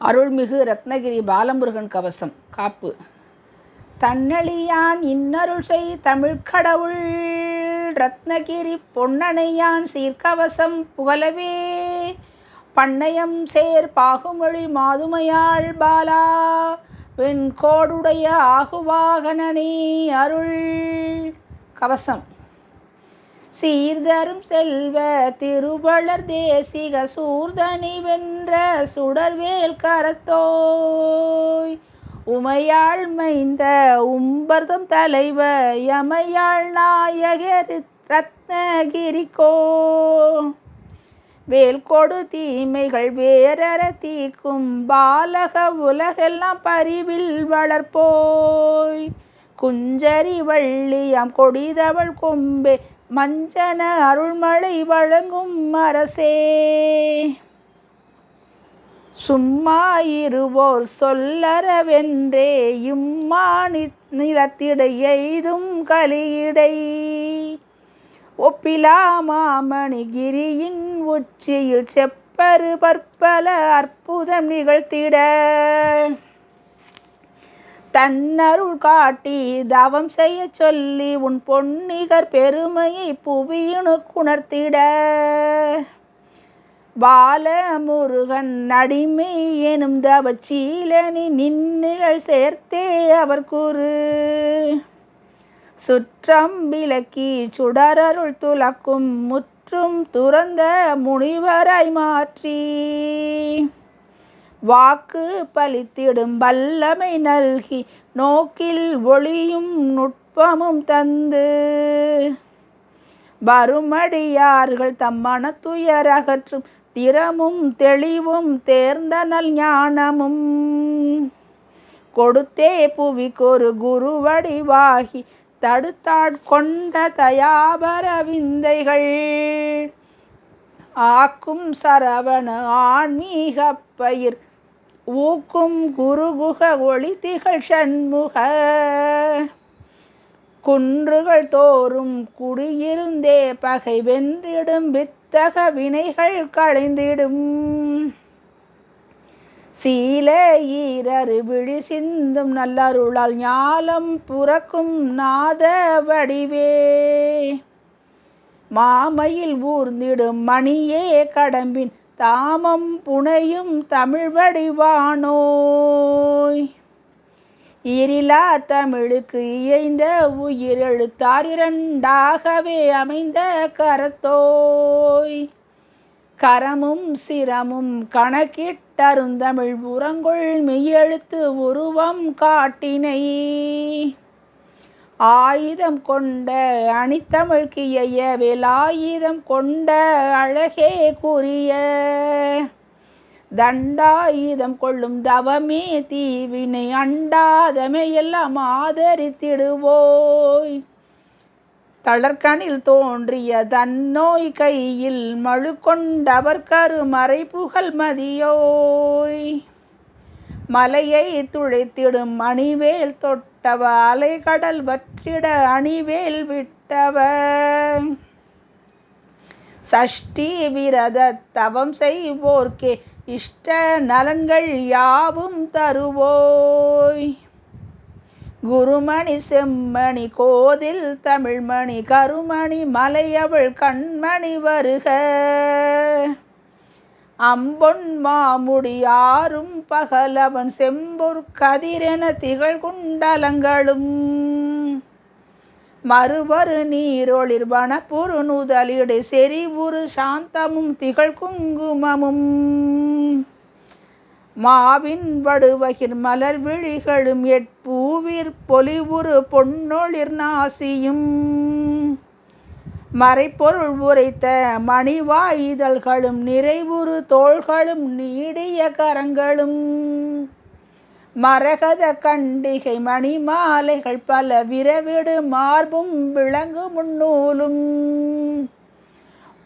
அருள்மிகு ரத்னகிரி பாலமுருகன் கவசம் காப்பு. தன்னழியான் இன்னருள் செய் தமிழ்கடவுள் ரத்னகிரி பொன்னணையான் சீர்கவசம் புகழவே பண்ணயம் சேர் பாகுமொழி மாதுமையாள் பாலா வெண்கோடுடைய ஆகுவாகனனே அருள். கவசம். சீர்தரும் செல்வ திருவளர் தேசிக சூர்தனி வென்ற சுடர்வேல் கரத்தோய் உமையாள் மைந்த உம்பர்தம் தலைவ யமையாள் நாயகர் ரத்னகிரிக்கோ வேல்கொடு தீமைகள் வேறற தீக்கும் பாலக உலகெல்லாம் பரிவில் வளர்ப்போய் குஞ்சரி வள்ளியாம் கொடிதவள் கொம்பே மஞ்சன அருள்மழை வழங்கும் அரசே. சும்மா இருவோர் சொல்லறவென்றே இம்மா நிலத்திடை எய்தும் கலியிடை ஒப்பிலா மாமணிகிரியின் உச்சியில் செப்பரு பற்பல அற்புதம் நிகழ்த்திட தன்னருள் காட்டி தவம் செய்ய சொல்லி உன் பொன்னிகர் பெருமையை புவியினுக்குணர்த்திட பாலமுருகன் அடிமை எனும் தவச்சீலனி நின்னிழல் சேர்த்தே அவர் குரு சுற்றம் விளக்கி சுடரருள் துலக்கும் முற்றும் துறந்த முனிவராய் மாற்றி வாக்கு பலித்திடும் வல்லமை நல்கி நோக்கில் ஒளியும் நுட்பமும் தந்து வருமடியார்கள் தம் மனத்துயர் அகற்றும் திறமும் தெளிவும் தேர்ந்த நல் ஞானமும் கொடுத்தே புவிக்கொரு குருவடிவாகி தடுத்தாட்கொண்ட தயாபர விந்தைகள் ஆக்கும் சரவண ஆன்மீக பயிர் ஊக்கும் குருகுக ஒளி திகழ் சண்முக குன்றுகள் தோறும் குடியிருந்தே பகை வென்றிடும் வித்தக வினைகள் களைந்திடும் சீல ஈரறு விழி சிந்தும் நல்லருளால் ஞாலம் புறக்கும் நாத வடிவே மாமையில் ஊர்ந்திடும் மணியே கடம்பின் தாமம் புனையும் தமிழ் வடிவானோய் ஈரிலா தமிழுக்கு இயைந்த உயிரெழுத்தார் இரண்டாகவே அமைந்த கரத்தோய் கரமும் சிரமும் கணக்கிட்டருந்தமிழ் புறங்கொள் மெய்யெழுத்து உருவம் காட்டினை ஆயுதம் கொண்ட அணித்தமிழ் கியைய வேலாயுதம் கொண்ட அழகே கூறிய தண்டாயுதம் கொள்ளும் தவமே தீவினை அண்டாதமை எல்லாம் ஆதரித்திடுவோய் தளர்கனில் தோன்றிய தன்னோய் கையில் மழு கொண்டவர் கருமறை புகழ் மதியோய் மலையை துளைத்திடும் அணிவேல் தொட்டவ அலைகடல் வற்றிட அணிவேல் விட்டவ சஷ்டி விரத தவம் செய்வோர்க்கே இஷ்ட நலன்கள் யாவும் தருவோய் குருமணி செம்மணி கோதில் தமிழ்மணி கருமணி மலையவள் கண்மணி வருக அம்பொன் மாமுடி ஆறும் பகலவன் செம்பொற் கதிரென திகழ் குண்டலங்களும் மறுவரு நீரொளிர் வனப்புறு நுதலிடை செறிவுறு சாந்தமும் திகழ் குங்குமமும் மாவின் வடுவகிர் மலர் விழிகளும் எட்பூவிற் பொலிவுறு பொன்னொளிர் நாசியும் மறைப்பொருள் உரைத்த மணிவாயுதழ்களும் நிறைவுறு தோள்களும் நீடிய கரங்களும் மரகத கண்டிகை மணிமாலைகள் பல விரவிடு மார்பும் விளங்கு முன்னூலும்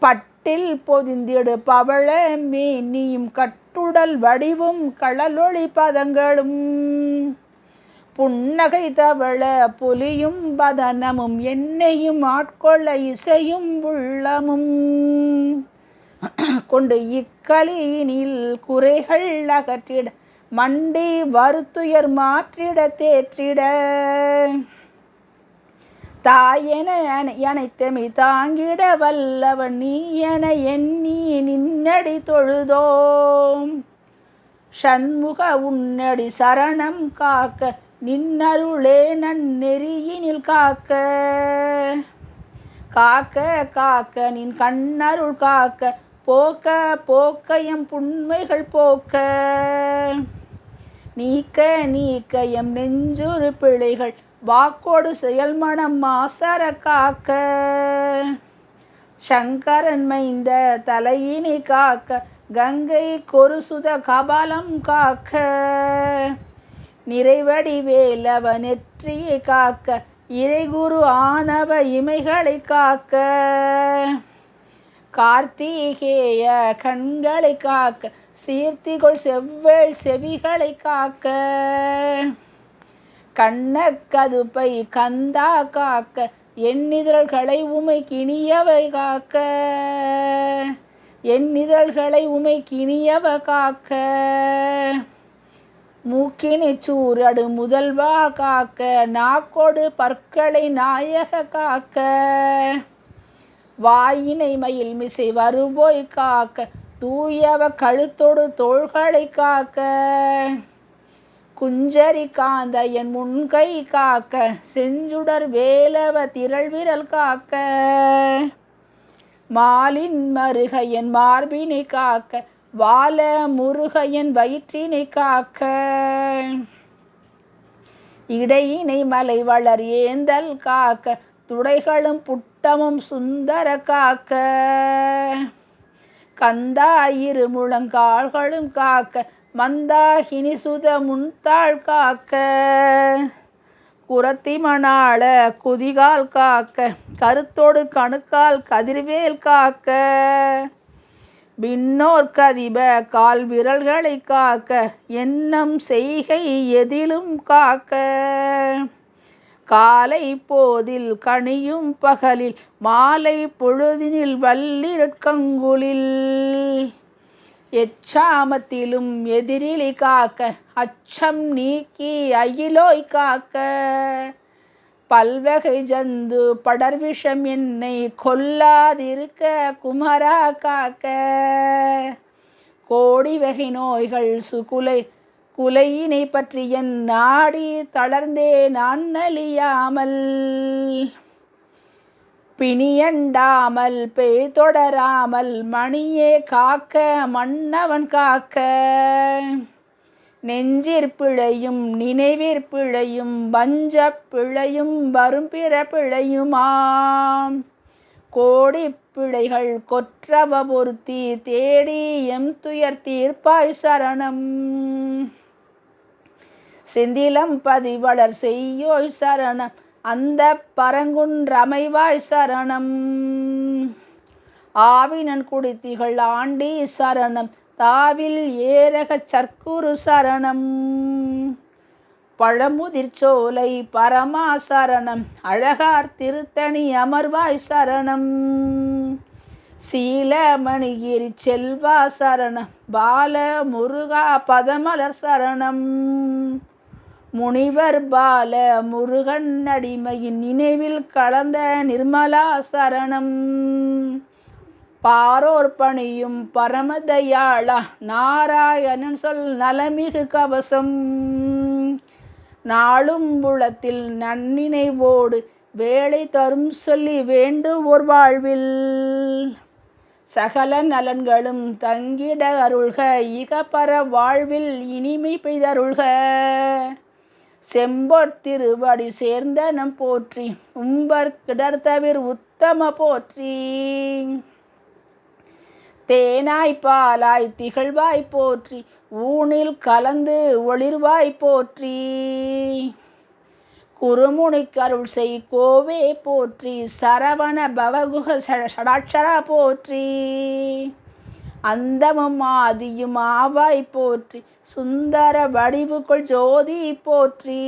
பட்டில் பொதிந்திடு பவள மேனியும் கட்டுடல் வடிவும் களலொளி பதங்களும் புன்னகை தவள புலியும் பதனமும் எண்ணெயும் ஆட்கொள்ள இசையும் உள்ளமும் கொண்டு இக்கலியினில் குறைகள் அகற்றிட மண்டி வருத்துயர் மாற்றிட தேற்றிட தாயென அனைத்தமை தாங்கிட வல்லவன் நீ என எண்ணி நின்னடி தொழுதோம். ஷண்முக உன்னடி சரணம் காக்க நின்னருளே நன்னெறியினில் காக்க காக்க காக்க நின் கண்ணருள் காக்க போக்க போக்க எம் புண்மைகள் போக்க நீக்க நீக்க எம் நெஞ்சுறு பிழைகள் வாக்கோடு செயல்மனம் மாசர காக்க சங்கரன் மைந்த தலையினை காக்க கங்கை கொருசுத கபாலம் காக்க நிறைவடி வேலவ நெற்றியை காக்க இறைகுரு ஆனவ இமைகளை காக்க கார்த்திகேய கண்களை காக்க சீர்த்திகொள் செவ்வேள் செவிகளை காக்க கண்ணக்கதுப்பை கந்தா காக்க எண்ணிதழ்களை உமை கிணியவை காக்க எண்ணிதழ்களை உமை கிணியவ காக்க மூக்கினை சூரடு முதல்வா காக்க நாக்கோடு பற்களை நாயக காக்க வாயினை மயில் மிசை வருபோய் காக்க தூயவ கழுத்தோடு தோள்களை காக்க குஞ்சரி காந்த என் முன்கை காக்க செஞ்சுடர் வேலவ திரள் விரல் காக்க மாலின் மருக என் மார்பினை காக்க வால முருக என் வயிற்றினை காக்க இடையினை மலை வளர் ஏந்தல் காக்க துடைகளும் புட்டமும் சுந்தர காக்க கந்தாயிரு முழங்கால்களும் காக்க மந்தாகினி சுத முன்தாள் காக்க குரத்தி மணாள குதிகால் காக்க கருத்தோடு கணுக்கால் கதிர்வேல் காக்க விண்ணோர் கதிப கால் விரல்களை காக்க எண்ணம் செய்கை எதிலும் காக்க காலை போதில் கனியும் பகலில் மாலை பொழுதினில் வல்லிருட்கங்குலில் எச்சாமத்திலும் எதிரிலி காக்க அச்சம் நீக்கி அயிலோய் காக்க பல்வகை ஜந்து படர்விஷம் என்னை கொல்லாதிருக்க குமரா காக்க கோடி வகை நோய்கள் குலையினை பற்றி என் நாடி தளர்ந்தே நான் நலியாமல் பிணியண்டாமல் பேய் தொடராமல் மணியே காக்க மன்னவன் காக்க நெஞ்சிற்பிழையும் நினைவிற்பிழையும் வஞ்சப் பிழையும் வரும் பிற பிழையுமாம் கோடி பிழைகள் கொற்றவ பொருத்தி தேடி எம் துயர் தீர்ப்பாய் சரணம் செந்திலம் பதிவளர் செய்யோய் சரணம் அந்த பரங்குன்றமைவாய் சரணம் ஆவினன் குடித்திகள் ஆண்டி சரணம் தாவில் ஏரக சர்க்குரு சரணம் பழமுதிர் சோலை பரமா சரணம் அழகார் திருத்தணி அமர்வாய் சரணம் சீலமணிகிரி செல்வா சரணம் பால முருகா பதமலர் சரணம் முனிவர் பால முருகன் அடிமையின் நினைவில் கலந்த நிர்மலா சரணம் பாரோர் பணியும் பரமதயாளா நாராயணன் சொல் நலமிகு கவசம் நாளும் புலத்தில் நன்னினைவோடு வேலை தரும் சொல்லி வேண்டுவோர் வாழ்வில் சகல நலன்களும் தங்கிட அருள்க இகப்பர வாழ்வில் இனிமை பெய்தருள்க செம்பொற்திருவடி சேர்ந்தனம் போற்றி உம்பர் கிடர்த்தவிர் உத்தம போற்றி தேனாய் பாலாய் திகழ்வாய் போற்றி ஊனில் கலந்து ஒளிர்வாய் போற்றி குருமுனிக்கு அருள் செய் கோவே போற்றி சரவண பவகுக ஷடாட்சரா போற்றி அந்தமும் ஆதியும் ஆவாய் போற்றி சுந்தர வடிவுக்குள் ஜோதி போற்றி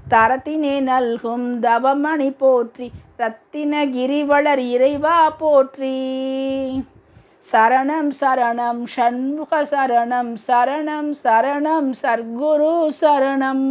தரத்தினே நல்கும் தவமணி போற்றி ரத்தின கிரிவளர் இறைவா போற்றி சரணம் சரணம் ஷண்முக சரணம் சரணம் சரணம் சர்க்குரு சரணம்.